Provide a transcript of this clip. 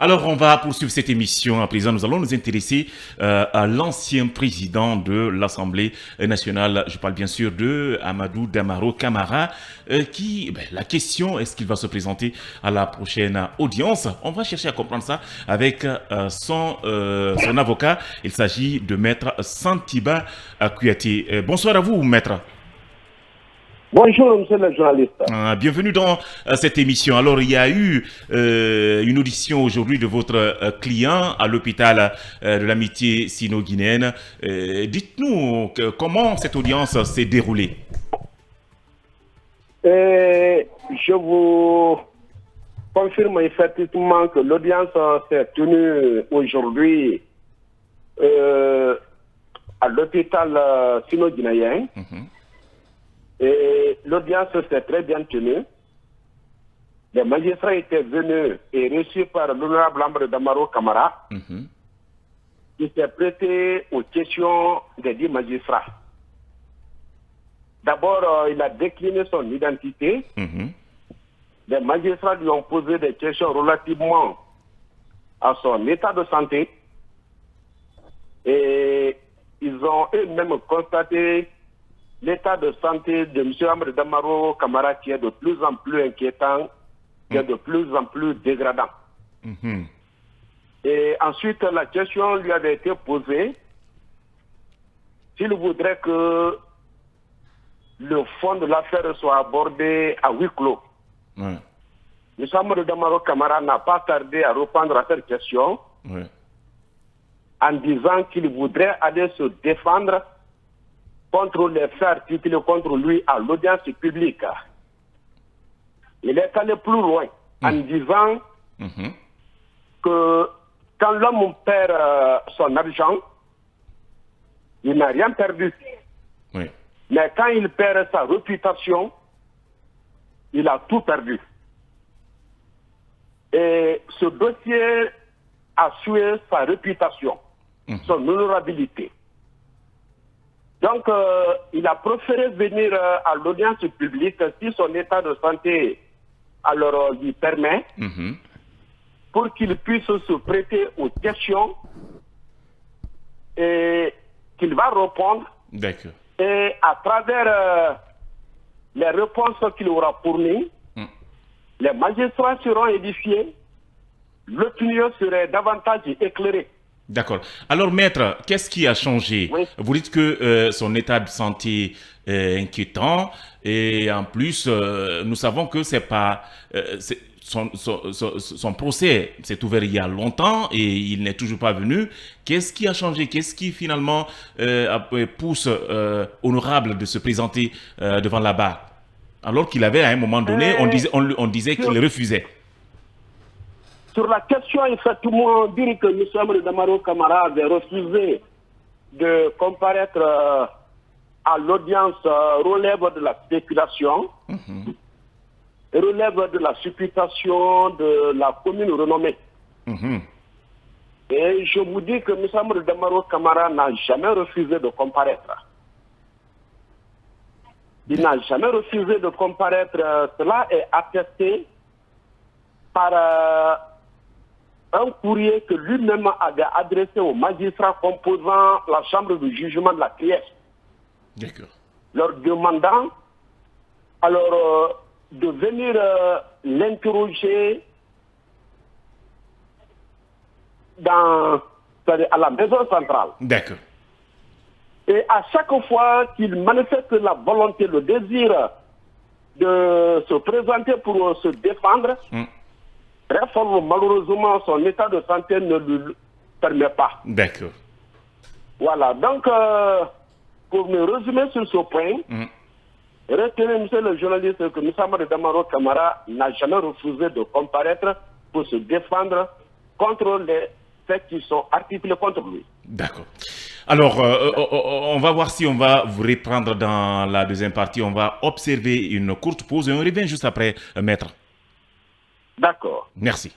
Alors, on va poursuivre cette émission. À présent, nous allons nous intéresser à l'ancien président de l'Assemblée nationale. Je parle bien sûr de Amadou Damaro Camara, la question, est-ce qu'il va se présenter à la prochaine audience? On va chercher à comprendre ça avec son avocat. Il s'agit de Maître Santiba Kouyaté. Bonsoir à vous, Maître. Bonjour, monsieur le journaliste. Bienvenue dans cette émission. Alors, il y a eu une audition aujourd'hui de votre client à l'hôpital de l'amitié sino-guinéenne. Dites-nous comment cette audience s'est déroulée. Je vous confirme effectivement que l'audience s'est tenue aujourd'hui à l'hôpital sino-guinéen. Et l'audience s'est très bien tenue. Les magistrats étaient venus et reçus par l'honorable Amadou Damaro Camara, qui s'est prêté aux questions des 10 magistrats. D'abord, il a décliné son identité. Les magistrats lui ont posé des questions relativement à son état de santé. Et ils ont eux-mêmes constaté l'état de santé de M. Amadou Damaro Camara qui est de plus en plus inquiétant, qui est de plus en plus dégradant. Et ensuite, la question lui avait été posée s'il voudrait que le fond de l'affaire soit abordé à huis clos. M. Amadou Damaro Camara n'a pas tardé à répondre à cette question en disant qu'il voudrait aller se défendre contre les faits articulés contre lui à l'audience publique. Il est allé plus loin en disant que quand l'homme perd son argent, il n'a rien perdu. Mais quand il perd sa réputation, il a tout perdu. Et ce dossier a tué sa réputation, son honorabilité. Donc, il a préféré venir à l'audience publique si son état de santé alors lui permet, pour qu'il puisse se prêter aux questions et qu'il va répondre. D'accord. Et à travers les réponses qu'il aura fournies, les magistrats seront édifiés, l'opinion serait davantage éclairée. D'accord. Alors, maître, qu'est-ce qui a changé? Vous dites que son état de santé est inquiétant et en plus, nous savons que c'est pas son procès s'est ouvert il y a longtemps et il n'est toujours pas venu. Qu'est-ce qui a changé? Qu'est-ce qui finalement pousse Honorable de se présenter devant la barre? Alors qu'il avait à un moment donné, on disait qu'il refusait. Sur la question, effectivement, dire que M. Amadou Damaro Camara avait refusé de comparaître à l'audience relève de la spéculation, relève de la supputation de la commune renommée. Et je vous dis que M. Amadou Damaro Camara n'a jamais refusé de comparaître. Il n'a jamais refusé de comparaître. Cela est attesté par un courrier que lui-même avait adressé aux magistrats composant la chambre de jugement de la Criège. Leur demandant alors de venir l'interroger à la maison centrale. D'accord. Et à chaque fois qu'il manifeste la volonté, le désir de se présenter pour se défendre, très fort, malheureusement, son état de santé ne lui permet pas. D'accord. Voilà, donc, pour me résumer sur ce point, retenez, monsieur le journaliste, que M. Amadou Damaro Camara n'a jamais refusé de comparaître pour se défendre contre les faits qui sont articulés contre lui. D'accord. Alors, on va voir si on va vous reprendre dans la deuxième partie. On va observer une courte pause et on revient juste après, maître. D'accord. Merci.